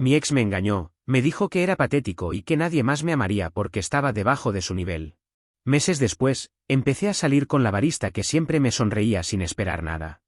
Mi ex me engañó, me dijo que era patético y que nadie más me amaría porque estaba debajo de su nivel. Meses después, empecé a salir con la barista que siempre me sonreía sin esperar nada.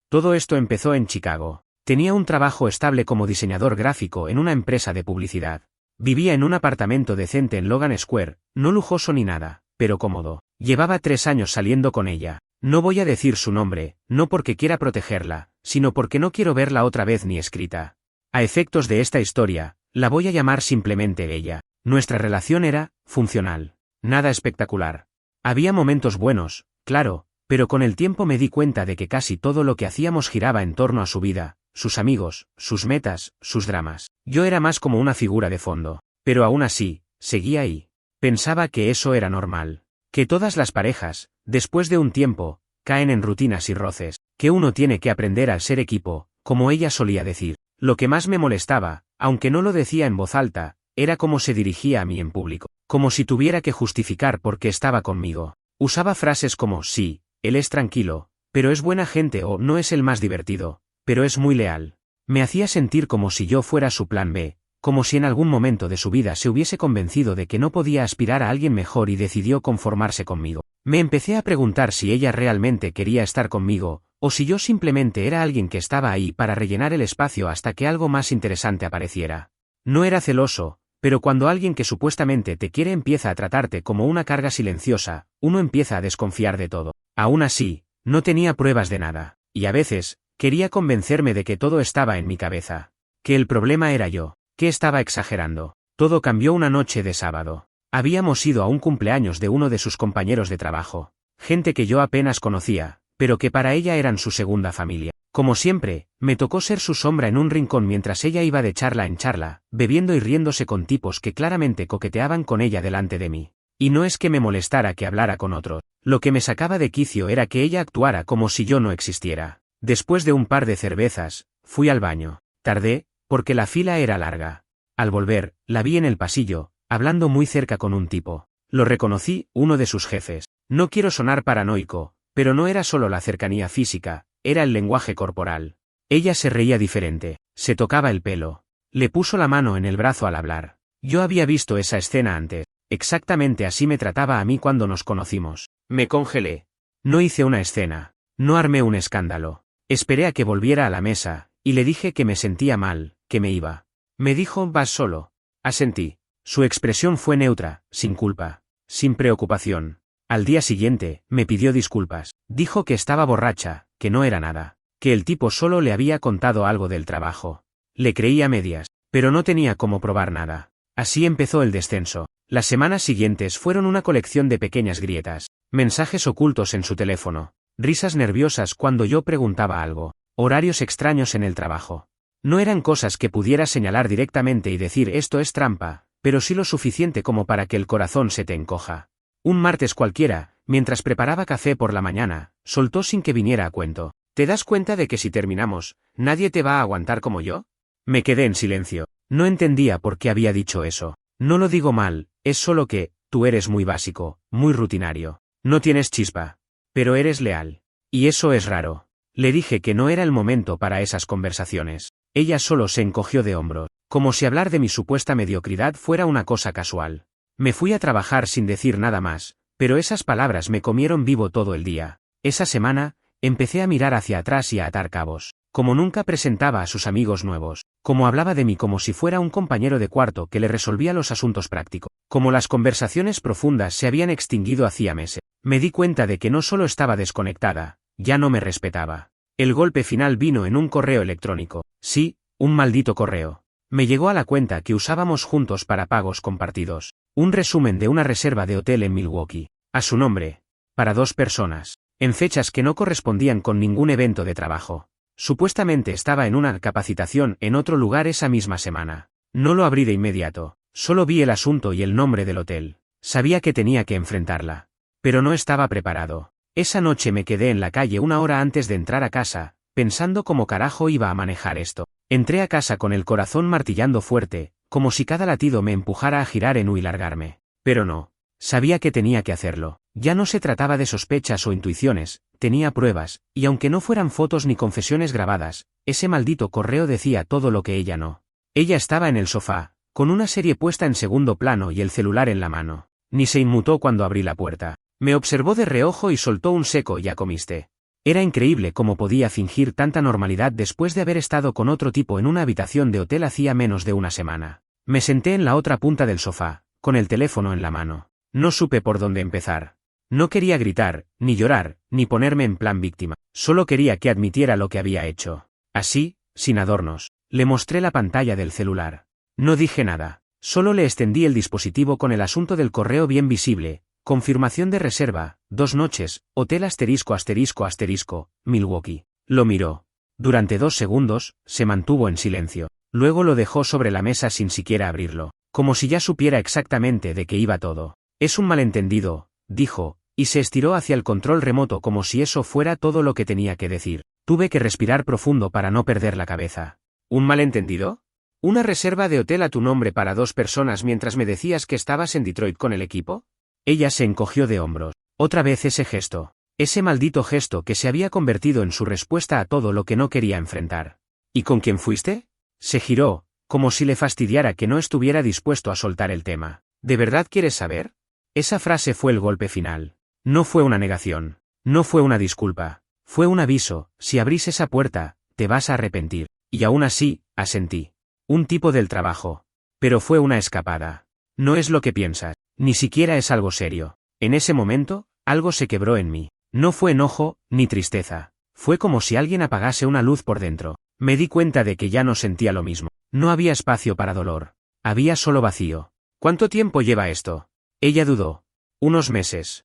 Todo esto empezó en Chicago. Tenía un trabajo estable como diseñador gráfico en una empresa de publicidad. Vivía en un apartamento decente en Logan Square, no lujoso ni nada, pero cómodo. Llevaba 3 años saliendo con ella. No voy a decir su nombre, no porque quiera protegerla, sino porque no quiero verla otra vez ni escrita. A efectos de esta historia, la voy a llamar simplemente ella. Nuestra relación era funcional. Nada espectacular. Había momentos buenos, claro, pero con el tiempo me di cuenta de que casi todo lo que hacíamos giraba en torno a su vida, sus amigos, sus metas, sus dramas. Yo era más como una figura de fondo. Pero aún así, seguía ahí. Pensaba que eso era normal. Que todas las parejas, después de un tiempo, caen en rutinas y roces, que uno tiene que aprender al ser equipo, como ella solía decir. Lo que más me molestaba, aunque no lo decía en voz alta, era cómo se dirigía a mí en público, como si tuviera que justificar por qué estaba conmigo. Usaba frases como sí, él es tranquilo, pero es buena gente o no es el más divertido, pero es muy leal. Me hacía sentir como si yo fuera su plan B, como si en algún momento de su vida se hubiese convencido de que no podía aspirar a alguien mejor y decidió conformarse conmigo. Me empecé a preguntar si ella realmente quería estar conmigo, o si yo simplemente era alguien que estaba ahí para rellenar el espacio hasta que algo más interesante apareciera. No era celoso, pero cuando alguien que supuestamente te quiere empieza a tratarte como una carga silenciosa, uno empieza a desconfiar de todo. Aún así, no tenía pruebas de nada, y a veces, quería convencerme de que todo estaba en mi cabeza. Que el problema era yo, que estaba exagerando. Todo cambió una noche de sábado. Habíamos ido a un cumpleaños de uno de sus compañeros de trabajo. Gente que yo apenas conocía, pero que para ella eran su segunda familia. Como siempre, me tocó ser su sombra en un rincón mientras ella iba de charla en charla, bebiendo y riéndose con tipos que claramente coqueteaban con ella delante de mí. Y no es que me molestara que hablara con otros. Lo que me sacaba de quicio era que ella actuara como si yo no existiera. Después de un par de cervezas, fui al baño. Tardé, porque la fila era larga. Al volver, la vi en el pasillo, hablando muy cerca con un tipo. Lo reconocí, uno de sus jefes. No quiero sonar paranoico, pero no era solo la cercanía física, era el lenguaje corporal. Ella se reía diferente, se tocaba el pelo. Le puso la mano en el brazo al hablar. Yo había visto esa escena antes. Exactamente así me trataba a mí cuando nos conocimos. Me congelé. No hice una escena. No armé un escándalo. Esperé a que volviera a la mesa, y le dije que me sentía mal, que me iba. Me dijo, ¿vas solo? Asentí. Su expresión fue neutra, sin culpa, sin preocupación. Al día siguiente, me pidió disculpas. Dijo que estaba borracha, que no era nada, que el tipo solo le había contado algo del trabajo. Le creí a medias, pero no tenía cómo probar nada. Así empezó el descenso. Las semanas siguientes fueron una colección de pequeñas grietas, mensajes ocultos en su teléfono, risas nerviosas cuando yo preguntaba algo, horarios extraños en el trabajo. No eran cosas que pudiera señalar directamente y decir esto es trampa, pero sí lo suficiente como para que el corazón se te encoja. Un martes cualquiera, mientras preparaba café por la mañana, soltó sin que viniera a cuento. ¿Te das cuenta de que si terminamos, nadie te va a aguantar como yo? Me quedé en silencio. No entendía por qué había dicho eso. No lo digo mal, es solo que, tú eres muy básico, muy rutinario. No tienes chispa. Pero eres leal. Y eso es raro. Le dije que no era el momento para esas conversaciones. Ella solo se encogió de hombros, como si hablar de mi supuesta mediocridad fuera una cosa casual. Me fui a trabajar sin decir nada más, pero esas palabras me comieron vivo todo el día. Esa semana, empecé a mirar hacia atrás y a atar cabos. Como nunca presentaba a sus amigos nuevos, como hablaba de mí como si fuera un compañero de cuarto que le resolvía los asuntos prácticos, como las conversaciones profundas se habían extinguido hacía meses, me di cuenta de que no solo estaba desconectada, ya no me respetaba. El golpe final vino en un correo electrónico. Sí, un maldito correo. Me llegó a la cuenta que usábamos juntos para pagos compartidos. Un resumen de una reserva de hotel en Milwaukee. A su nombre. Para 2 personas. En fechas que no correspondían con ningún evento de trabajo. Supuestamente estaba en una capacitación en otro lugar esa misma semana. No lo abrí de inmediato. Solo vi el asunto y el nombre del hotel. Sabía que tenía que enfrentarla. Pero no estaba preparado. Esa noche me quedé en la calle 1 hora antes de entrar a casa, pensando cómo carajo iba a manejar esto. Entré a casa con el corazón martillando fuerte, como si cada latido me empujara a girar en U y largarme. Pero no. Sabía que tenía que hacerlo. Ya no se trataba de sospechas o intuiciones, tenía pruebas, y aunque no fueran fotos ni confesiones grabadas, ese maldito correo decía todo lo que ella no Ella estaba en el sofá, con una serie puesta en segundo plano y el celular en la mano. Ni se inmutó cuando abrí la puerta. Me observó de reojo y soltó un seco «¿Ya comiste?». Era increíble cómo podía fingir tanta normalidad después de haber estado con otro tipo en una habitación de hotel hacía menos de una semana. Me senté en la otra punta del sofá, con el teléfono en la mano. No supe por dónde empezar. No quería gritar, ni llorar, ni ponerme en plan víctima. Solo quería que admitiera lo que había hecho. Así, sin adornos, le mostré la pantalla del celular. No dije nada. Solo le extendí el dispositivo con el asunto del correo bien visible. Confirmación de reserva, 2 noches, hotel ***, Milwaukee. Lo miró. Durante 2 segundos, se mantuvo en silencio. Luego lo dejó sobre la mesa sin siquiera abrirlo, como si ya supiera exactamente de qué iba todo. Es un malentendido, dijo, y se estiró hacia el control remoto como si eso fuera todo lo que tenía que decir. Tuve que respirar profundo para no perder la cabeza. ¿Un malentendido? ¿Una reserva de hotel a tu nombre para 2 personas mientras me decías que estabas en Detroit con el equipo? Ella se encogió de hombros. Otra vez ese gesto. Ese maldito gesto que se había convertido en su respuesta a todo lo que no quería enfrentar. ¿Y con quién fuiste? Se giró, como si le fastidiara que no estuviera dispuesto a soltar el tema. ¿De verdad quieres saber? Esa frase fue el golpe final. No fue una negación. No fue una disculpa. Fue un aviso: si abrís esa puerta, te vas a arrepentir. Y aún así, asentí. Un tipo del trabajo. Pero fue una escapada. No es lo que piensas. Ni siquiera es algo serio. En ese momento, algo se quebró en mí. No fue enojo, ni tristeza. Fue como si alguien apagase una luz por dentro. Me di cuenta de que ya no sentía lo mismo. No había espacio para dolor. Había solo vacío. ¿Cuánto tiempo lleva esto? Ella dudó. Unos meses.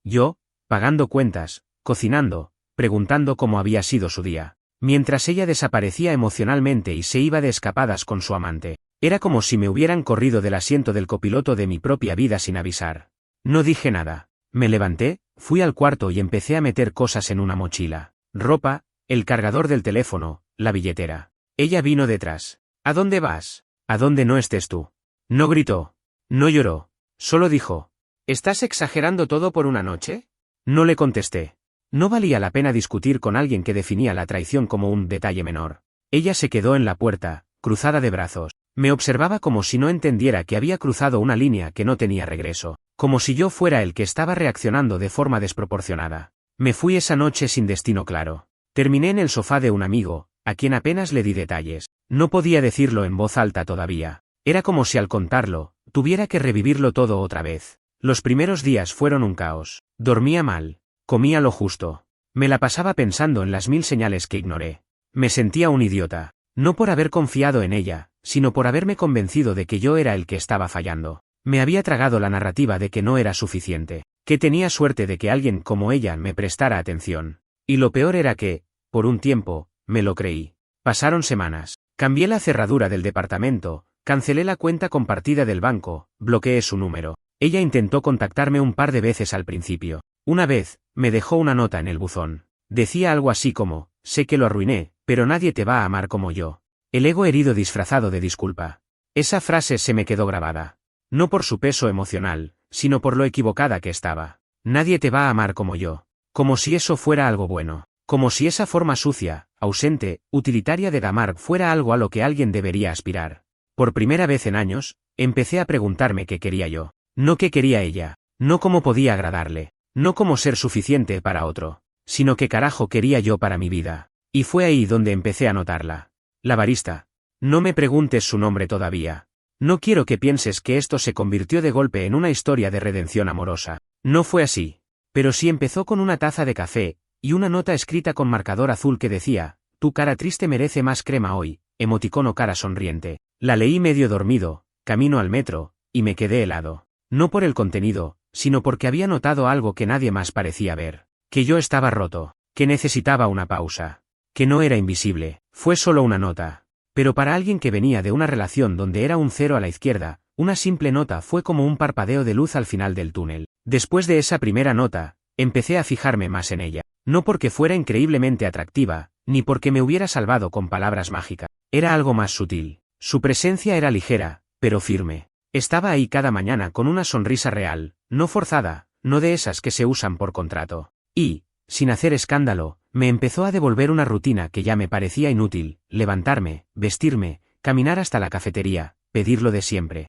Yo, pagando cuentas, cocinando, preguntando cómo había sido su día. Mientras ella desaparecía emocionalmente y se iba de escapadas con su amante. Era como si me hubieran corrido del asiento del copiloto de mi propia vida sin avisar. No dije nada. Me levanté, fui al cuarto y empecé a meter cosas en una mochila. Ropa, el cargador del teléfono, la billetera. Ella vino detrás. ¿A dónde vas? ¿A dónde no estés tú? No gritó. No lloró. Solo dijo: ¿estás exagerando todo por una noche? No le contesté. No valía la pena discutir con alguien que definía la traición como un detalle menor. Ella se quedó en la puerta, cruzada de brazos. Me observaba como si no entendiera que había cruzado una línea que no tenía regreso, como si yo fuera el que estaba reaccionando de forma desproporcionada. Me fui esa noche sin destino claro. Terminé en el sofá de un amigo, a quien apenas le di detalles. No podía decirlo en voz alta todavía. Era como si al contarlo, tuviera que revivirlo todo otra vez. Los primeros días fueron un caos. Dormía mal. Comía lo justo. Me la pasaba pensando en las 1000 señales que ignoré. Me sentía un idiota. No por haber confiado en ella, sino por haberme convencido de que yo era el que estaba fallando. Me había tragado la narrativa de que no era suficiente, que tenía suerte de que alguien como ella me prestara atención. Y lo peor era que, por un tiempo, me lo creí. Pasaron semanas. Cambié la cerradura del departamento, cancelé la cuenta compartida del banco, bloqueé su número. Ella intentó contactarme un par de veces al principio. Una vez, me dejó una nota en el buzón. Decía algo así como: sé que lo arruiné, pero nadie te va a amar como yo. El ego herido disfrazado de disculpa. Esa frase se me quedó grabada. No por su peso emocional, sino por lo equivocada que estaba. Nadie te va a amar como yo. Como si eso fuera algo bueno. Como si esa forma sucia, ausente, utilitaria de amar fuera algo a lo que alguien debería aspirar. Por primera vez en años, empecé a preguntarme qué quería yo. No qué quería ella. No cómo podía agradarle. No cómo ser suficiente para otro. Sino qué carajo quería yo para mi vida. Y fue ahí donde empecé a notarla. La barista. No me preguntes su nombre todavía. No quiero que pienses que esto se convirtió de golpe en una historia de redención amorosa. No fue así. Pero sí empezó con una taza de café, y una nota escrita con marcador azul que decía: tu cara triste merece más crema hoy, emoticono cara sonriente. La leí medio dormido, camino al metro, y me quedé helado. No por el contenido, sino porque había notado algo que nadie más parecía ver. Que yo estaba roto, que necesitaba una pausa. Que no era invisible, fue solo una nota. Pero para alguien que venía de una relación donde era un 0 a la izquierda, una simple nota fue como un parpadeo de luz al final del túnel. Después de esa primera nota, empecé a fijarme más en ella. No porque fuera increíblemente atractiva, ni porque me hubiera salvado con palabras mágicas. Era algo más sutil. Su presencia era ligera, pero firme. Estaba ahí cada mañana con una sonrisa real, no forzada, no de esas que se usan por contrato. Y, sin hacer escándalo, me empezó a devolver una rutina que ya me parecía inútil: levantarme, vestirme, caminar hasta la cafetería, pedir lo de siempre.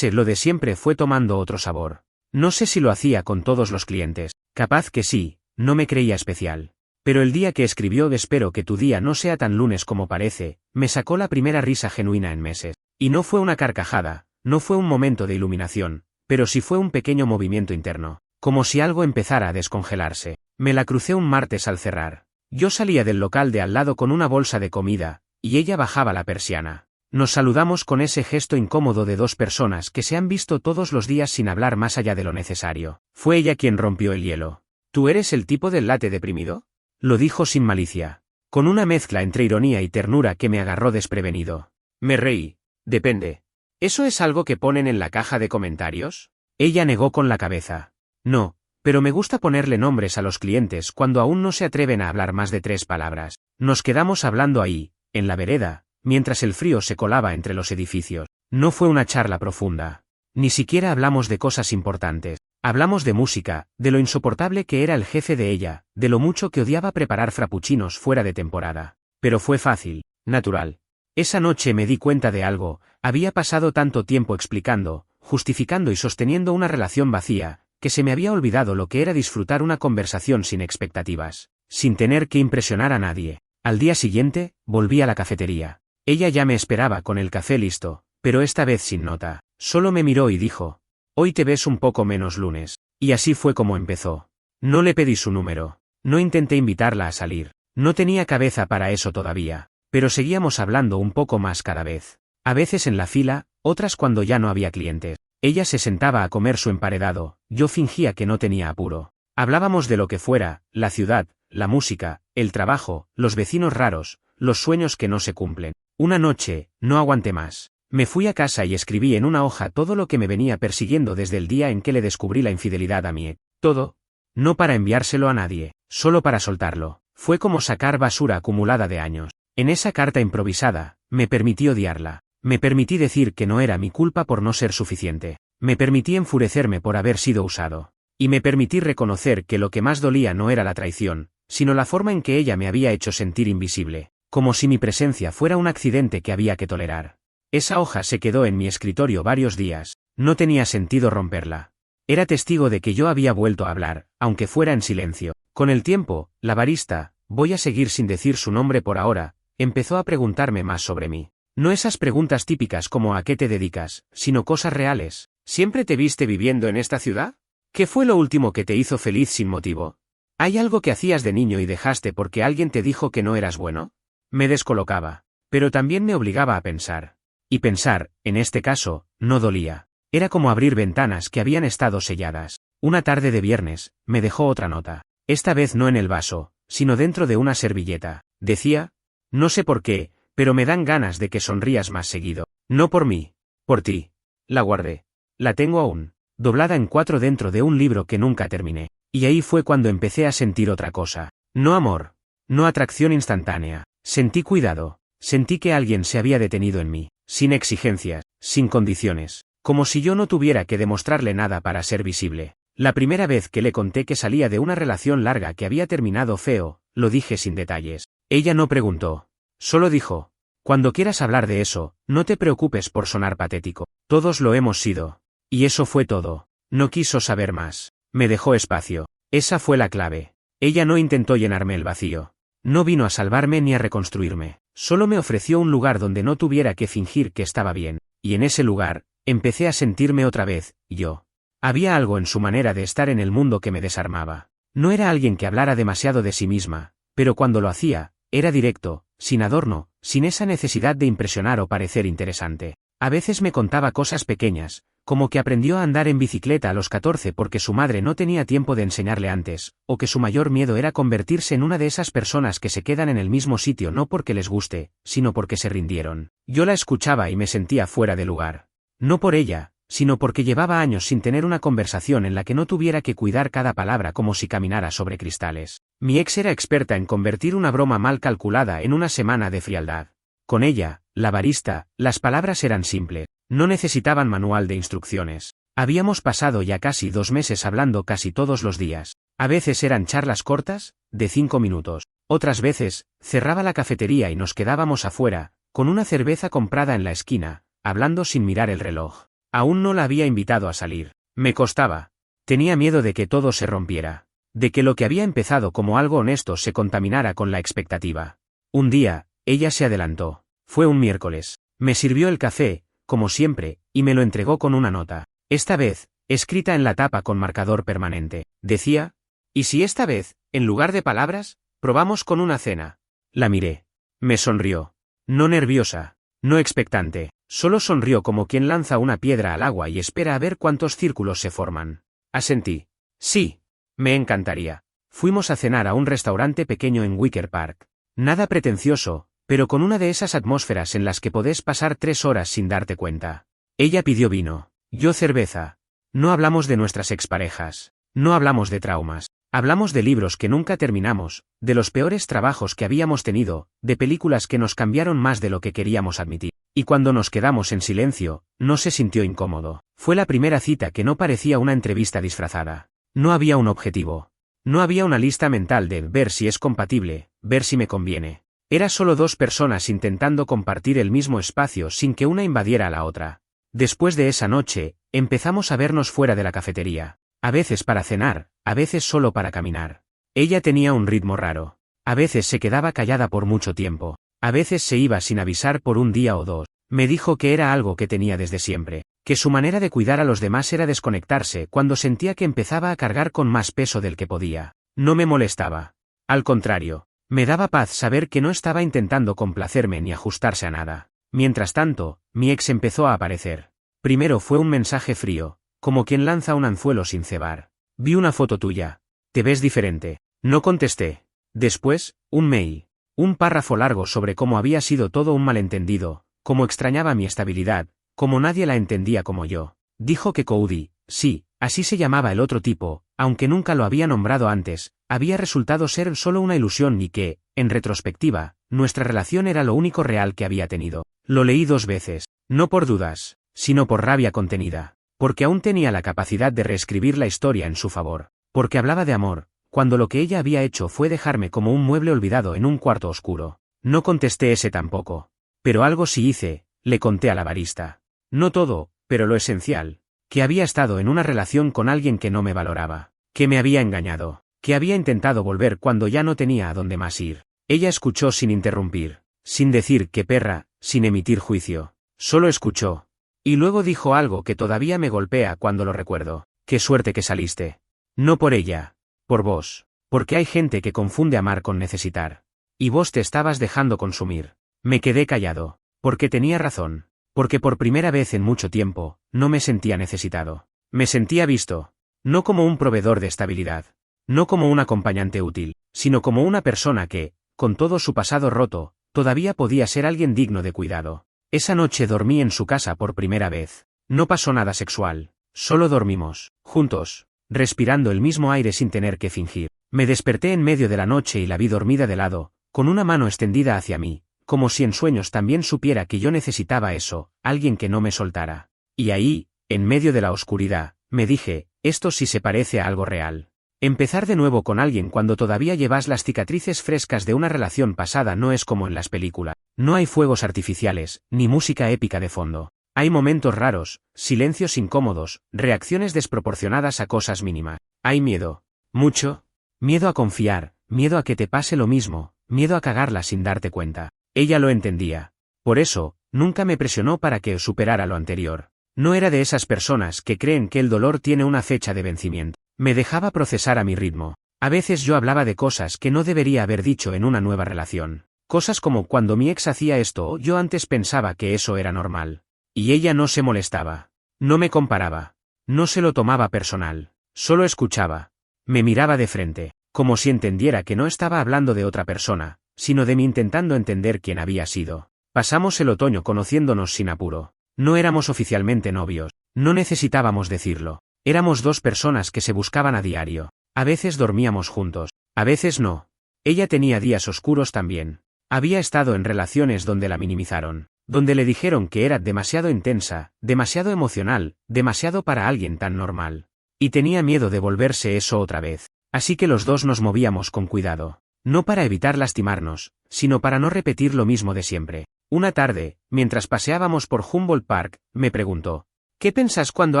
Lo de siempre fue tomando otro sabor. No sé si lo hacía con todos los clientes, capaz que sí, no me creía especial. Pero el día que escribió "Espero que tu día no sea tan lunes como parece", me sacó la primera risa genuina en meses. Y no fue una carcajada, no fue un momento de iluminación, pero sí fue un pequeño movimiento interno, como si algo empezara a descongelarse. Me la crucé un martes al cerrar. Yo salía del local de al lado con una bolsa de comida, y ella bajaba la persiana. Nos saludamos con ese gesto incómodo de dos personas que se han visto todos los días sin hablar más allá de lo necesario. Fue ella quien rompió el hielo. ¿Tú eres el tipo del latte deprimido? Lo dijo sin malicia, con una mezcla entre ironía y ternura que me agarró desprevenido. Me reí. Depende. ¿Eso es algo que ponen en la caja de comentarios? Ella negó con la cabeza. No, pero me gusta ponerle nombres a los clientes cuando aún no se atreven a hablar más de 3 palabras. Nos quedamos hablando ahí, en la vereda, mientras el frío se colaba entre los edificios. No fue una charla profunda. Ni siquiera hablamos de cosas importantes. Hablamos de música, de lo insoportable que era el jefe de ella, de lo mucho que odiaba preparar frappuccinos fuera de temporada. Pero fue fácil, natural. Esa noche me di cuenta de algo. Había pasado tanto tiempo explicando, justificando y sosteniendo una relación vacía, que se me había olvidado lo que era disfrutar una conversación sin expectativas, sin tener que impresionar a nadie. Al día siguiente, volví a la cafetería. Ella ya me esperaba con el café listo, pero esta vez sin nota. Solo me miró y dijo: «Hoy te ves un poco menos lunes». Y así fue como empezó. No le pedí su número. No intenté invitarla a salir. No tenía cabeza para eso todavía. Pero seguíamos hablando un poco más cada vez. A veces en la fila, otras cuando ya no había clientes. Ella se sentaba a comer su emparedado, yo fingía que no tenía apuro. Hablábamos de lo que fuera, la ciudad, la música, el trabajo, los vecinos raros, los sueños que no se cumplen. Una noche, no aguanté más. Me fui a casa y escribí en una hoja todo lo que me venía persiguiendo desde el día en que le descubrí la infidelidad a mi ex. Todo. No para enviárselo a nadie, solo para soltarlo. Fue como sacar basura acumulada de años. En esa carta improvisada, me permití odiarla. Me permití decir que no era mi culpa por no ser suficiente. Me permití enfurecerme por haber sido usado. Y me permití reconocer que lo que más dolía no era la traición, sino la forma en que ella me había hecho sentir invisible, como si mi presencia fuera un accidente que había que tolerar. Esa hoja se quedó en mi escritorio varios días. No tenía sentido romperla. Era testigo de que yo había vuelto a hablar, aunque fuera en silencio. Con el tiempo, la barista, voy a seguir sin decir su nombre por ahora, empezó a preguntarme más sobre mí. No esas preguntas típicas como ¿a qué te dedicas?, sino cosas reales. ¿Siempre te viste viviendo en esta ciudad? ¿Qué fue lo último que te hizo feliz sin motivo? ¿Hay algo que hacías de niño y dejaste porque alguien te dijo que no eras bueno? Me descolocaba, pero también me obligaba a pensar. Y pensar, en este caso, no dolía. Era como abrir ventanas que habían estado selladas. Una tarde de viernes, me dejó otra nota. Esta vez no en el vaso, sino dentro de una servilleta. Decía: «No sé por qué, pero me dan ganas de que sonrías más seguido. No por mí, por ti». La guardé. La tengo aún, doblada en 4 dentro de un libro que nunca terminé. Y ahí fue cuando empecé a sentir otra cosa. No amor. No atracción instantánea. Sentí cuidado. Sentí que alguien se había detenido en mí, sin exigencias, sin condiciones. Como si yo no tuviera que demostrarle nada para ser visible. La primera vez que le conté que salía de una relación larga que había terminado feo, lo dije sin detalles. Ella no preguntó. Solo dijo: «Cuando quieras hablar de eso, no te preocupes por sonar patético. Todos lo hemos sido». Y eso fue todo. No quiso saber más. Me dejó espacio. Esa fue la clave. Ella no intentó llenarme el vacío. No vino a salvarme ni a reconstruirme. Solo me ofreció un lugar donde no tuviera que fingir que estaba bien. Y en ese lugar, empecé a sentirme otra vez, yo. Había algo en su manera de estar en el mundo que me desarmaba. No era alguien que hablara demasiado de sí misma, pero cuando lo hacía, era directo, sin adorno, sin esa necesidad de impresionar o parecer interesante. A veces me contaba cosas pequeñas, como que aprendió a andar en bicicleta a los 14 porque su madre no tenía tiempo de enseñarle antes, o que su mayor miedo era convertirse en una de esas personas que se quedan en el mismo sitio no porque les guste, sino porque se rindieron. Yo la escuchaba y me sentía fuera de lugar. No por ella, sino porque llevaba años sin tener una conversación en la que no tuviera que cuidar cada palabra como si caminara sobre cristales. Mi ex era experta en convertir una broma mal calculada en una semana de frialdad. Con ella, la barista, las palabras eran simples. No necesitaban manual de instrucciones. Habíamos pasado ya casi 2 meses hablando casi todos los días. A veces eran charlas cortas, de 5 minutos. Otras veces, cerraba la cafetería y nos quedábamos afuera, con una cerveza comprada en la esquina, hablando sin mirar el reloj. Aún no la había invitado a salir. Me costaba. Tenía miedo de que todo se rompiera. De que lo que había empezado como algo honesto se contaminara con la expectativa. Un día, ella se adelantó. Fue un miércoles. Me sirvió el café, como siempre, y me lo entregó con una nota. Esta vez, escrita en la tapa con marcador permanente. Decía: ¿y si esta vez, en lugar de palabras, probamos con una cena? La miré. Me sonrió. No nerviosa, no expectante, solo sonrió como quien lanza una piedra al agua y espera a ver cuántos círculos se forman. Asentí. Sí. Me encantaría. Fuimos a cenar a un restaurante pequeño en Wicker Park. Nada pretencioso, pero con una de esas atmósferas en las que podés pasar 3 horas sin darte cuenta. Ella pidió vino, yo cerveza. No hablamos de nuestras exparejas. No hablamos de traumas. Hablamos de libros que nunca terminamos, de los peores trabajos que habíamos tenido, de películas que nos cambiaron más de lo que queríamos admitir. Y cuando nos quedamos en silencio, no se sintió incómodo. Fue la primera cita que no parecía una entrevista disfrazada. No había un objetivo. No había una lista mental de ver si es compatible, ver si me conviene. Era solo dos personas intentando compartir el mismo espacio sin que una invadiera a la otra. Después de esa noche, empezamos a vernos fuera de la cafetería. A veces para cenar, a veces solo para caminar. Ella tenía un ritmo raro. A veces se quedaba callada por mucho tiempo. A veces se iba sin avisar por un día o dos. Me dijo que era algo que tenía desde siempre, que su manera de cuidar a los demás era desconectarse cuando sentía que empezaba a cargar con más peso del que podía. No me molestaba. Al contrario, me daba paz saber que no estaba intentando complacerme ni ajustarse a nada. Mientras tanto, mi ex empezó a aparecer. Primero fue un mensaje frío, como quien lanza un anzuelo sin cebar. Vi una foto tuya. Te ves diferente. No contesté. Después, un mail. Un párrafo largo sobre cómo había sido todo un malentendido, cómo extrañaba mi estabilidad, como nadie la entendía como yo. Dijo que Cody, sí, así se llamaba el otro tipo, aunque nunca lo había nombrado antes, había resultado ser solo una ilusión y que, en retrospectiva, nuestra relación era lo único real que había tenido. Lo leí 2 veces, no por dudas, sino por rabia contenida, porque aún tenía la capacidad de reescribir la historia en su favor, porque hablaba de amor, cuando lo que ella había hecho fue dejarme como un mueble olvidado en un cuarto oscuro. No contesté ese tampoco. Pero algo sí hice, le conté a la barista. No todo, pero lo esencial. Que había estado en una relación con alguien que no me valoraba. Que me había engañado. Que había intentado volver cuando ya no tenía a dónde más ir. Ella escuchó sin interrumpir. Sin decir qué perra, sin emitir juicio. Solo escuchó. Y luego dijo algo que todavía me golpea cuando lo recuerdo. Qué suerte que saliste. No por ella. Por vos. Porque hay gente que confunde amar con necesitar. Y vos te estabas dejando consumir. Me quedé callado, porque tenía razón, porque por primera vez en mucho tiempo, no me sentía necesitado. Me sentía visto, no como un proveedor de estabilidad, no como un acompañante útil, sino como una persona que, con todo su pasado roto, todavía podía ser alguien digno de cuidado. Esa noche dormí en su casa por primera vez. No pasó nada sexual, solo dormimos, juntos, respirando el mismo aire sin tener que fingir. Me desperté en medio de la noche y la vi dormida de lado, con una mano extendida hacia mí. Como si en sueños también supiera que yo necesitaba eso, alguien que no me soltara. Y ahí, en medio de la oscuridad, me dije, esto sí se parece a algo real. Empezar de nuevo con alguien cuando todavía llevas las cicatrices frescas de una relación pasada no es como en las películas. No hay fuegos artificiales, ni música épica de fondo. Hay momentos raros, silencios incómodos, reacciones desproporcionadas a cosas mínimas. Hay miedo. Mucho. Miedo a confiar, miedo a que te pase lo mismo, miedo a cagarla sin darte cuenta. Ella lo entendía. Por eso, nunca me presionó para que superara lo anterior. No era de esas personas que creen que el dolor tiene una fecha de vencimiento. Me dejaba procesar a mi ritmo. A veces yo hablaba de cosas que no debería haber dicho en una nueva relación. Cosas como cuando mi ex hacía esto, yo antes pensaba que eso era normal. Y ella no se molestaba. No me comparaba. No se lo tomaba personal. Solo escuchaba. Me miraba de frente, como si entendiera que no estaba hablando de otra persona, sino de mí intentando entender quién había sido. Pasamos el otoño conociéndonos sin apuro. No éramos oficialmente novios, no necesitábamos decirlo. Éramos 2 personas que se buscaban a diario. A veces dormíamos juntos, a veces no. Ella tenía días oscuros también. Había estado en relaciones donde la minimizaron, donde le dijeron que era demasiado intensa, demasiado emocional, demasiado para alguien tan normal. Y tenía miedo de volverse eso otra vez. Así que los dos nos movíamos con cuidado. No para evitar lastimarnos, sino para no repetir lo mismo de siempre. Una tarde, mientras paseábamos por Humboldt Park, me preguntó: ¿qué piensas cuando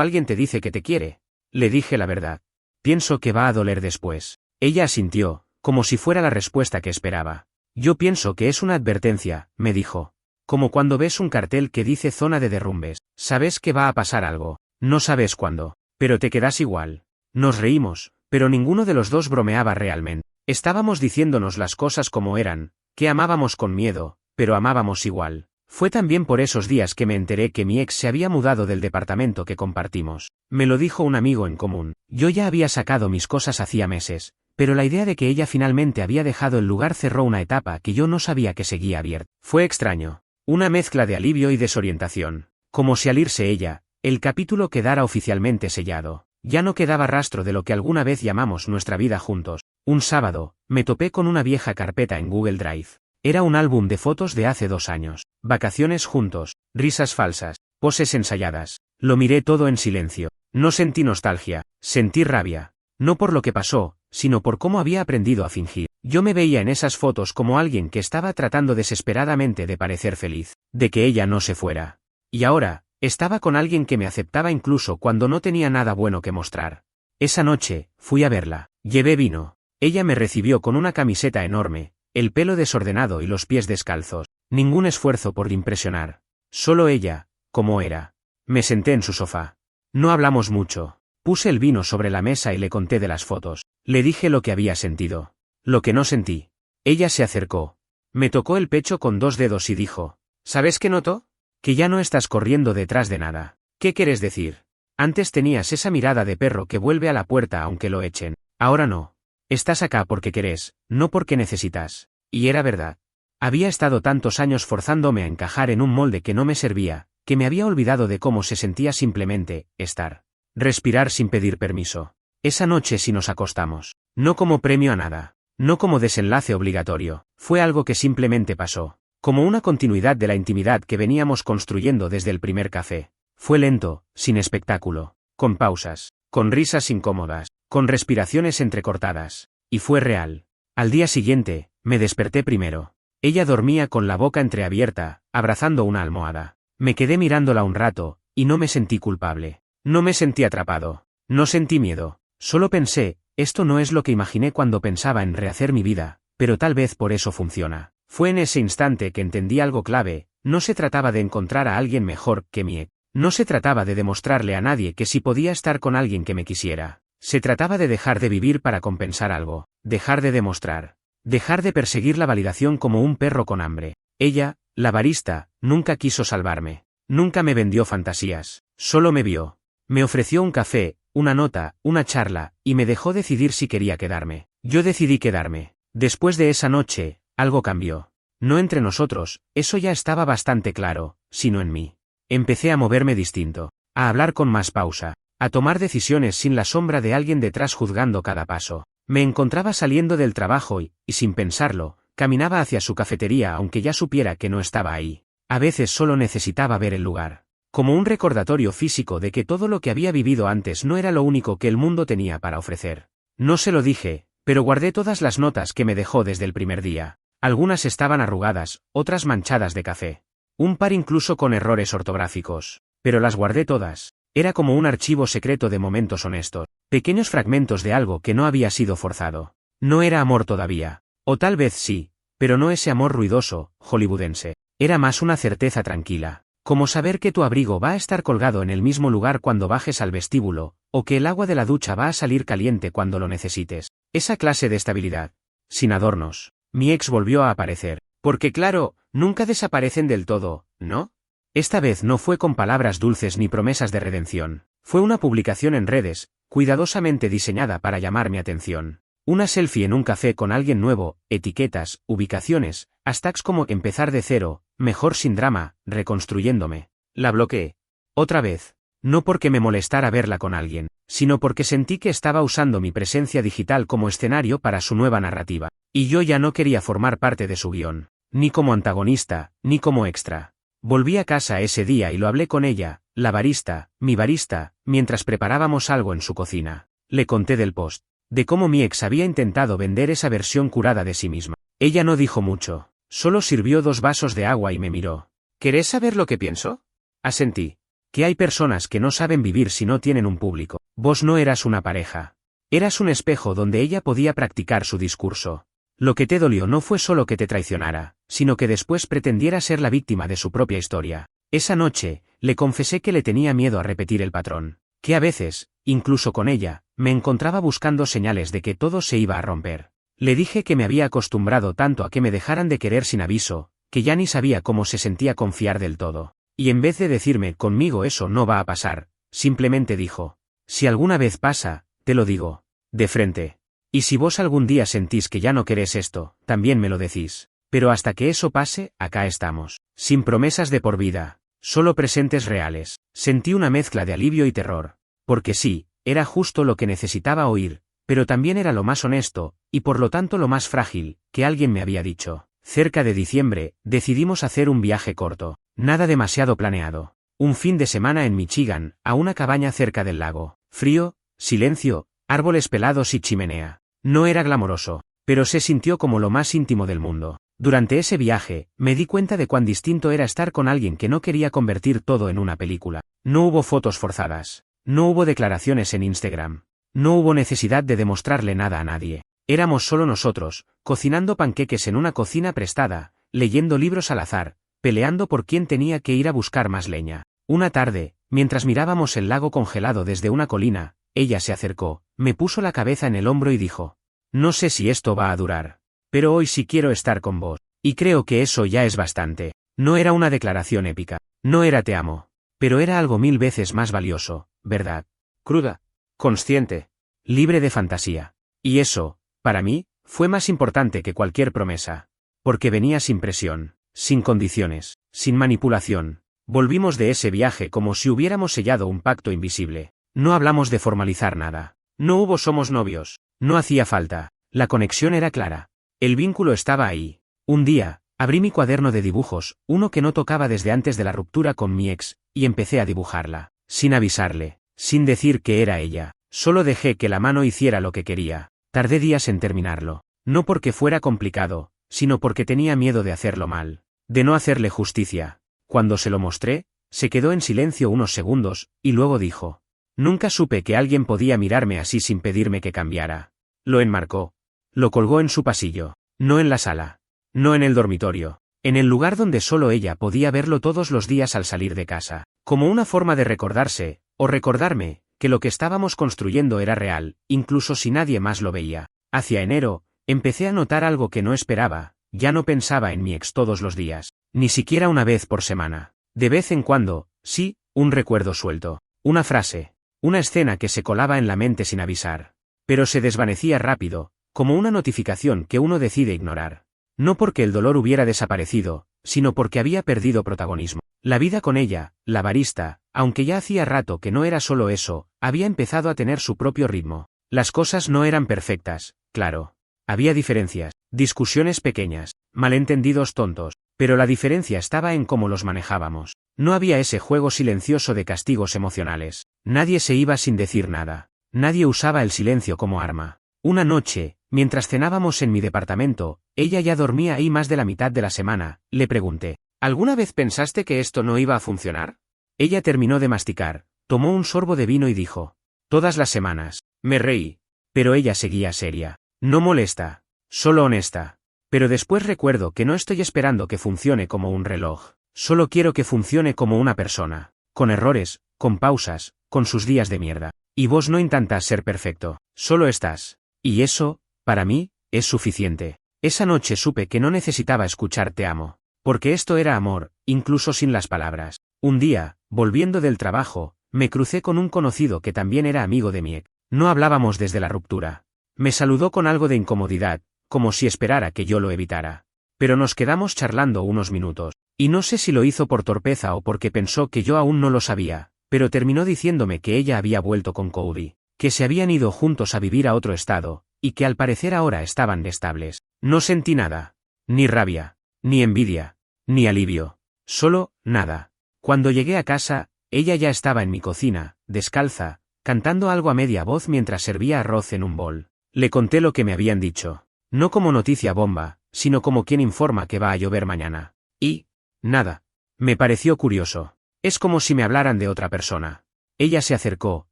alguien te dice que te quiere? Le dije la verdad. Pienso que va a doler después. Ella asintió, como si fuera la respuesta que esperaba. Yo pienso que es una advertencia, me dijo. Como cuando ves un cartel que dice zona de derrumbes. Sabes que va a pasar algo. No sabes cuándo. Pero te quedas igual. Nos reímos, pero ninguno de los dos bromeaba realmente. Estábamos diciéndonos las cosas como eran, que amábamos con miedo, pero amábamos igual. Fue también por esos días que me enteré que mi ex se había mudado del departamento que compartimos. Me lo dijo un amigo en común. Yo ya había sacado mis cosas hacía meses, pero la idea de que ella finalmente había dejado el lugar cerró una etapa que yo no sabía que seguía abierta. Fue extraño. Una mezcla de alivio y desorientación. Como si al irse ella, el capítulo quedara oficialmente sellado. Ya no quedaba rastro de lo que alguna vez llamamos nuestra vida juntos. Un sábado, me topé con una vieja carpeta en Google Drive. Era un álbum de fotos de hace 2 años. Vacaciones juntos, risas falsas, poses ensayadas. Lo miré todo en silencio. No sentí nostalgia, sentí rabia. No por lo que pasó, sino por cómo había aprendido a fingir. Yo me veía en esas fotos como alguien que estaba tratando desesperadamente de parecer feliz, de que ella no se fuera. Y ahora, estaba con alguien que me aceptaba incluso cuando no tenía nada bueno que mostrar. Esa noche, fui a verla. Llevé vino. Ella me recibió con una camiseta enorme, el pelo desordenado y los pies descalzos. Ningún esfuerzo por impresionar. Solo ella, como era. Me senté en su sofá. No hablamos mucho. Puse el vino sobre la mesa y le conté de las fotos. Le dije lo que había sentido. Lo que no sentí. Ella se acercó. Me tocó el pecho con 2 dedos y dijo: ¿sabes qué noto? Que ya no estás corriendo detrás de nada. ¿Qué quieres decir? Antes tenías esa mirada de perro que vuelve a la puerta aunque lo echen. Ahora no. Estás acá porque querés, no porque necesitas. Y era verdad. Había estado tantos años forzándome a encajar en un molde que no me servía, que me había olvidado de cómo se sentía simplemente estar. Respirar sin pedir permiso. Esa noche sí nos acostamos. No como premio a nada. No como desenlace obligatorio. Fue algo que simplemente pasó. Como una continuidad de la intimidad que veníamos construyendo desde el primer café. Fue lento, sin espectáculo. Con pausas. Con risas incómodas. Con respiraciones entrecortadas. Y fue real. Al día siguiente, me desperté primero. Ella dormía con la boca entreabierta, abrazando una almohada. Me quedé mirándola un rato, y no me sentí culpable. No me sentí atrapado. No sentí miedo. Solo pensé, esto no es lo que imaginé cuando pensaba en rehacer mi vida, pero tal vez por eso funciona. Fue en ese instante que entendí algo clave. No se trataba de encontrar a alguien mejor que mi ex. No se trataba de demostrarle a nadie que sí podía estar con alguien que me quisiera. Se trataba de dejar de vivir para compensar algo. Dejar de demostrar. Dejar de perseguir la validación como un perro con hambre. Ella, la barista, nunca quiso salvarme. Nunca me vendió fantasías. Solo me vio. Me ofreció un café, una nota, una charla, y me dejó decidir si quería quedarme. Yo decidí quedarme. Después de esa noche, algo cambió. No entre nosotros, eso ya estaba bastante claro, sino en mí. Empecé a moverme distinto. A hablar con más pausa. A tomar decisiones sin la sombra de alguien detrás juzgando cada paso. Me encontraba saliendo del trabajo y, sin pensarlo, caminaba hacia su cafetería aunque ya supiera que no estaba ahí. A veces solo necesitaba ver el lugar. Como un recordatorio físico de que todo lo que había vivido antes no era lo único que el mundo tenía para ofrecer. No se lo dije, pero guardé todas las notas que me dejó desde el primer día. Algunas estaban arrugadas, otras manchadas de café. Un par incluso con errores ortográficos. Pero las guardé todas. Era como un archivo secreto de momentos honestos. Pequeños fragmentos de algo que no había sido forzado. No era amor todavía. O tal vez sí, pero no ese amor ruidoso, hollywoodense. Era más una certeza tranquila. Como saber que tu abrigo va a estar colgado en el mismo lugar cuando bajes al vestíbulo, o que el agua de la ducha va a salir caliente cuando lo necesites. Esa clase de estabilidad. Sin adornos. Mi ex volvió a aparecer. Porque claro, nunca desaparecen del todo, ¿no? Esta vez no fue con palabras dulces ni promesas de redención. Fue una publicación en redes, cuidadosamente diseñada para llamar mi atención. Una selfie en un café con alguien nuevo, etiquetas, ubicaciones, hashtags como empezar de cero, mejor sin drama, reconstruyéndome. La bloqueé. Otra vez. No porque me molestara verla con alguien, sino porque sentí que estaba usando mi presencia digital como escenario para su nueva narrativa. Y yo ya no quería formar parte de su guión. Ni como antagonista, ni como extra. Volví a casa ese día y lo hablé con ella, la barista, mi barista, mientras preparábamos algo en su cocina. Le conté del post. De cómo mi ex había intentado vender esa versión curada de sí misma. Ella no dijo mucho. Solo sirvió 2 vasos de agua y me miró. ¿Querés saber lo que pienso? Asentí. Que hay personas que no saben vivir si no tienen un público. Vos no eras una pareja. Eras un espejo donde ella podía practicar su discurso. Lo que te dolió no fue solo que te traicionara, sino que después pretendiera ser la víctima de su propia historia. Esa noche, le confesé que le tenía miedo a repetir el patrón. Que a veces, incluso con ella, me encontraba buscando señales de que todo se iba a romper. Le dije que me había acostumbrado tanto a que me dejaran de querer sin aviso, que ya ni sabía cómo se sentía confiar del todo. Y en vez de decirme conmigo eso no va a pasar, simplemente dijo, si alguna vez pasa, te lo digo, de frente. Y si vos algún día sentís que ya no querés esto, también me lo decís. Pero hasta que eso pase, acá estamos. Sin promesas de por vida, solo presentes reales. Sentí una mezcla de alivio y terror. Porque sí, era justo lo que necesitaba oír, pero también era lo más honesto, y por lo tanto lo más frágil, que alguien me había dicho. Cerca de diciembre, decidimos hacer un viaje corto, nada demasiado planeado. Un fin de semana en Michigan, a una cabaña cerca del lago. Frío, silencio, árboles pelados y chimenea. No era glamoroso, pero se sintió como lo más íntimo del mundo. Durante ese viaje, me di cuenta de cuán distinto era estar con alguien que no quería convertir todo en una película. No hubo fotos forzadas. No hubo declaraciones en Instagram. No hubo necesidad de demostrarle nada a nadie. Éramos solo nosotros, cocinando panqueques en una cocina prestada, leyendo libros al azar, peleando por quién tenía que ir a buscar más leña. Una tarde, mientras mirábamos el lago congelado desde una colina, ella se acercó, me puso la cabeza en el hombro y dijo, no sé si esto va a durar, pero hoy sí quiero estar con vos, y creo que eso ya es bastante. No era una declaración épica, no era te amo, pero era algo 1000 veces más valioso, ¿verdad? Cruda, consciente, libre de fantasía. Y eso, para mí, fue más importante que cualquier promesa. Porque venía sin presión, sin condiciones, sin manipulación. Volvimos de ese viaje como si hubiéramos sellado un pacto invisible. No hablamos de formalizar nada. No hubo somos novios. No hacía falta. La conexión era clara. El vínculo estaba ahí. Un día, abrí mi cuaderno de dibujos, uno que no tocaba desde antes de la ruptura con mi ex, y empecé a dibujarla. Sin avisarle. Sin decir que era ella. Solo dejé que la mano hiciera lo que quería. Tardé días en terminarlo. No porque fuera complicado, sino porque tenía miedo de hacerlo mal. De no hacerle justicia. Cuando se lo mostré, se quedó en silencio unos segundos, y luego dijo. Nunca supe que alguien podía mirarme así sin pedirme que cambiara. Lo enmarcó. Lo colgó en su pasillo. No en la sala. No en el dormitorio. En el lugar donde solo ella podía verlo todos los días al salir de casa. Como una forma de recordarse, o recordarme, que lo que estábamos construyendo era real, incluso si nadie más lo veía. Hacia enero, empecé a notar algo que no esperaba, ya no pensaba en mi ex todos los días, ni siquiera una vez por semana. De vez en cuando, sí, un recuerdo suelto, una frase, una escena que se colaba en la mente sin avisar. Pero se desvanecía rápido, como una notificación que uno decide ignorar. No porque el dolor hubiera desaparecido, sino porque había perdido protagonismo. La vida con ella, la barista, aunque ya hacía rato que no era solo eso, había empezado a tener su propio ritmo. Las cosas no eran perfectas, claro. Había diferencias, discusiones pequeñas, malentendidos tontos, pero la diferencia estaba en cómo los manejábamos. No había ese juego silencioso de castigos emocionales. Nadie se iba sin decir nada. Nadie usaba el silencio como arma. Una noche, mientras cenábamos en mi departamento, ella ya dormía ahí más de la mitad de la semana, le pregunté, ¿alguna vez pensaste que esto no iba a funcionar? Ella terminó de masticar, tomó un sorbo de vino y dijo, todas las semanas. Me reí. Pero ella seguía seria. No molesta, solo honesta. Pero después recuerdo que no estoy esperando que funcione como un reloj. Solo quiero que funcione como una persona. Con errores, con pausas, con sus días de mierda. Y vos no intentas ser perfecto, solo estás. Y eso, para mí, es suficiente. Esa noche supe que no necesitaba escuchar te amo. Porque esto era amor, incluso sin las palabras. Un día, volviendo del trabajo, me crucé con un conocido que también era amigo de mi ex. No hablábamos desde la ruptura. Me saludó con algo de incomodidad, como si esperara que yo lo evitara. Pero nos quedamos charlando unos minutos. Y no sé si lo hizo por torpeza o porque pensó que yo aún no lo sabía, pero terminó diciéndome que ella había vuelto con Cody, que se habían ido juntos a vivir a otro estado, y que al parecer ahora estaban estables. No sentí nada. Ni rabia, ni envidia, ni alivio. Solo, nada. Cuando llegué a casa, ella ya estaba en mi cocina, descalza, cantando algo a media voz mientras servía arroz en un bol. Le conté lo que me habían dicho. No como noticia bomba, sino como quien informa que va a llover mañana. Y, nada. Me pareció curioso. Es como si me hablaran de otra persona. Ella se acercó,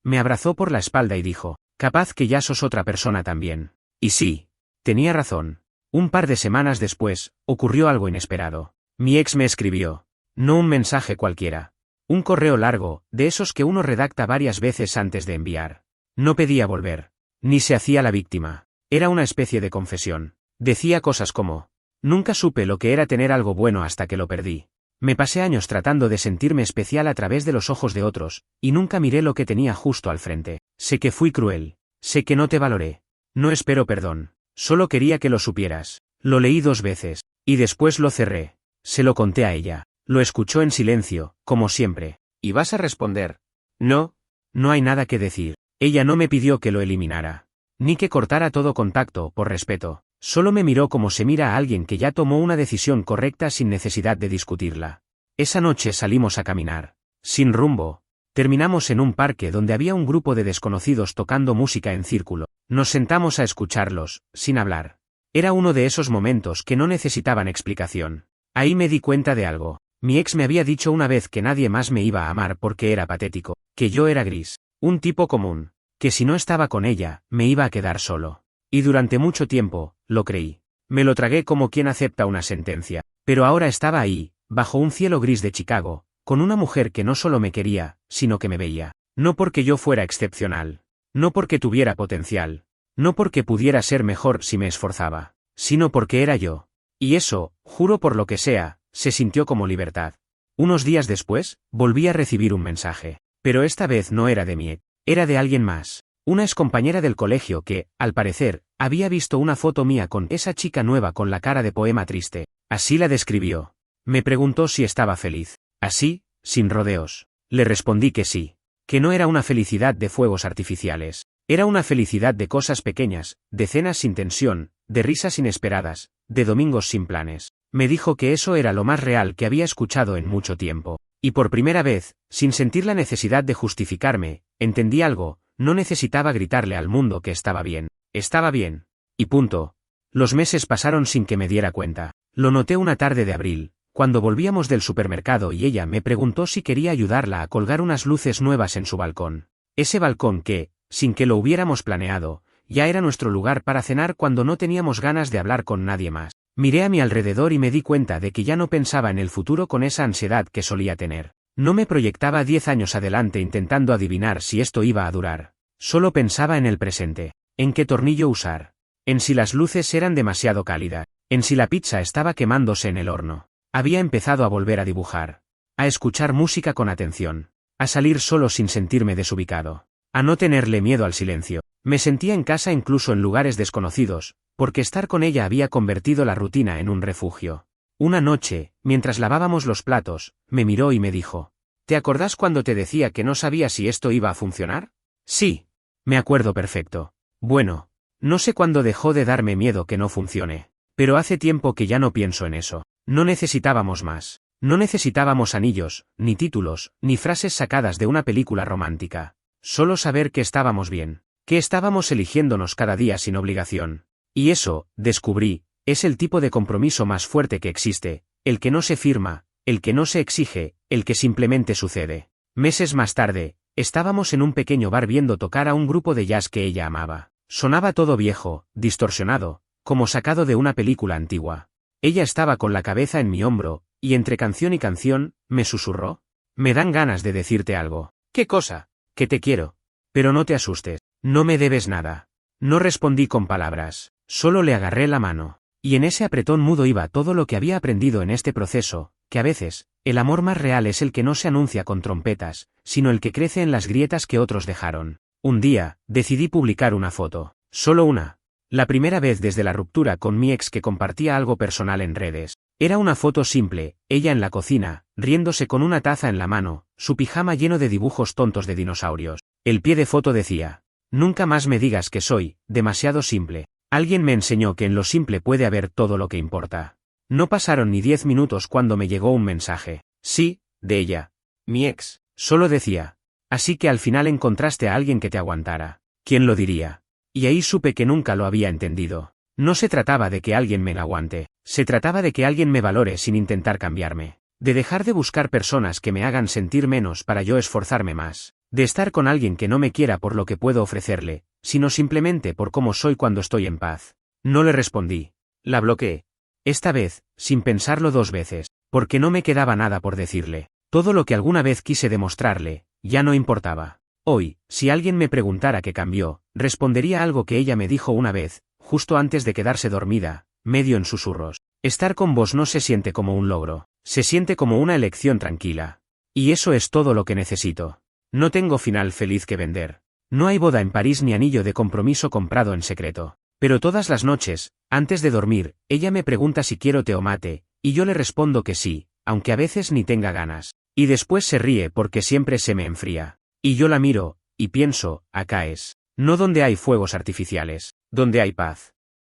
me abrazó por la espalda y dijo, capaz que ya sos otra persona también. Y sí, tenía razón. Un par de semanas después, ocurrió algo inesperado. Mi ex me escribió. No un mensaje cualquiera. Un correo largo, de esos que uno redacta varias veces antes de enviar. No pedía volver. Ni se hacía la víctima. Era una especie de confesión. Decía cosas como, nunca supe lo que era tener algo bueno hasta que lo perdí. Me pasé años tratando de sentirme especial a través de los ojos de otros, y nunca miré lo que tenía justo al frente. Sé que fui cruel. Sé que no te valoré. No espero perdón. Solo quería que lo supieras. Lo leí 2 veces, y después lo cerré. Se lo conté a ella. Lo escuchó en silencio, como siempre. ¿Y vas a responder? No. No hay nada que decir. Ella no me pidió que lo eliminara. Ni que cortara todo contacto, por respeto. Solo me miró como se mira a alguien que ya tomó una decisión correcta sin necesidad de discutirla. Esa noche salimos a caminar. Sin rumbo. Terminamos en un parque donde había un grupo de desconocidos tocando música en círculo. Nos sentamos a escucharlos, sin hablar. Era uno de esos momentos que no necesitaban explicación. Ahí me di cuenta de algo. Mi ex me había dicho una vez que nadie más me iba a amar porque era patético, que yo era gris, un tipo común, que si no estaba con ella, me iba a quedar solo. Y durante mucho tiempo, lo creí. Me lo tragué como quien acepta una sentencia. Pero ahora estaba ahí, bajo un cielo gris de Chicago, con una mujer que no solo me quería, sino que me veía. No porque yo fuera excepcional. No porque tuviera potencial. No porque pudiera ser mejor si me esforzaba. Sino porque era yo. Y eso, juro por lo que sea, se sintió como libertad. Unos días después, volví a recibir un mensaje. Pero esta vez no era de mi ex. Era de alguien más. Una excompañera del colegio que, al parecer, había visto una foto mía con esa chica nueva con la cara de poema triste. Así la describió. Me preguntó si estaba feliz. Así, sin rodeos. Le respondí que sí. Que no era una felicidad de fuegos artificiales. Era una felicidad de cosas pequeñas, de cenas sin tensión, de risas inesperadas, de domingos sin planes. Me dijo que eso era lo más real que había escuchado en mucho tiempo. Y por primera vez, sin sentir la necesidad de justificarme, entendí algo. No necesitaba gritarle al mundo que estaba bien. Estaba bien. Y punto. Los meses pasaron sin que me diera cuenta. Lo noté una tarde de abril, cuando volvíamos del supermercado y ella me preguntó si quería ayudarla a colgar unas luces nuevas en su balcón. Ese balcón que, sin que lo hubiéramos planeado, ya era nuestro lugar para cenar cuando no teníamos ganas de hablar con nadie más. Miré a mi alrededor y me di cuenta de que ya no pensaba en el futuro con esa ansiedad que solía tener. No me proyectaba 10 años adelante intentando adivinar si esto iba a durar. Solo pensaba en el presente, en qué tornillo usar, en si las luces eran demasiado cálidas, en si la pizza estaba quemándose en el horno. Había empezado a volver a dibujar, a escuchar música con atención, a salir solo sin sentirme desubicado, a no tenerle miedo al silencio. Me sentía en casa incluso en lugares desconocidos, porque estar con ella había convertido la rutina en un refugio. Una noche, mientras lavábamos los platos, me miró y me dijo, ¿te acordás cuando te decía que no sabía si esto iba a funcionar? Sí. Me acuerdo perfecto. Bueno, no sé cuándo dejó de darme miedo que no funcione, pero hace tiempo que ya no pienso en eso. No necesitábamos más. No necesitábamos anillos, ni títulos, ni frases sacadas de una película romántica. Solo saber que estábamos bien, que estábamos eligiéndonos cada día sin obligación. Y eso, descubrí, es el tipo de compromiso más fuerte que existe, el que no se firma, el que no se exige, el que simplemente sucede. Meses más tarde, estábamos en un pequeño bar viendo tocar a un grupo de jazz que ella amaba. Sonaba todo viejo, distorsionado, como sacado de una película antigua. Ella estaba con la cabeza en mi hombro, y entre canción y canción, me susurró. Me dan ganas de decirte algo. ¿Qué cosa? Que te quiero. Pero no te asustes. No me debes nada. No respondí con palabras. Solo le agarré la mano. Y en ese apretón mudo iba todo lo que había aprendido en este proceso, que a veces, el amor más real es el que no se anuncia con trompetas, sino el que crece en las grietas que otros dejaron. Un día, decidí publicar una foto. Solo una. La primera vez desde la ruptura con mi ex que compartía algo personal en redes. Era una foto simple, ella en la cocina, riéndose con una taza en la mano, su pijama lleno de dibujos tontos de dinosaurios. El pie de foto decía, nunca más me digas que soy demasiado simple. Alguien me enseñó que en lo simple puede haber todo lo que importa. No pasaron ni 10 minutos cuando me llegó un mensaje. Sí, de ella. Mi ex. Solo decía. Así que al final encontraste a alguien que te aguantara. ¿Quién lo diría? Y ahí supe que nunca lo había entendido. No se trataba de que alguien me aguante, se trataba de que alguien me valore sin intentar cambiarme. De dejar de buscar personas que me hagan sentir menos para yo esforzarme más. De estar con alguien que no me quiera por lo que puedo ofrecerle, sino simplemente por cómo soy cuando estoy en paz. No le respondí. La bloqueé. Esta vez, sin pensarlo 2 veces, porque no me quedaba nada por decirle. Todo lo que alguna vez quise demostrarle, ya no importaba. Hoy, si alguien me preguntara qué cambió, respondería algo que ella me dijo una vez, justo antes de quedarse dormida, medio en susurros. Estar con vos no se siente como un logro, se siente como una elección tranquila. Y eso es todo lo que necesito. No tengo final feliz que vender. No hay boda en París ni anillo de compromiso comprado en secreto. Pero todas las noches, antes de dormir, ella me pregunta si quiero té o mate, y yo le respondo que sí, aunque a veces ni tenga ganas. Y después se ríe porque siempre se me enfría. Y yo la miro, y pienso, acá es. No donde hay fuegos artificiales, donde hay paz.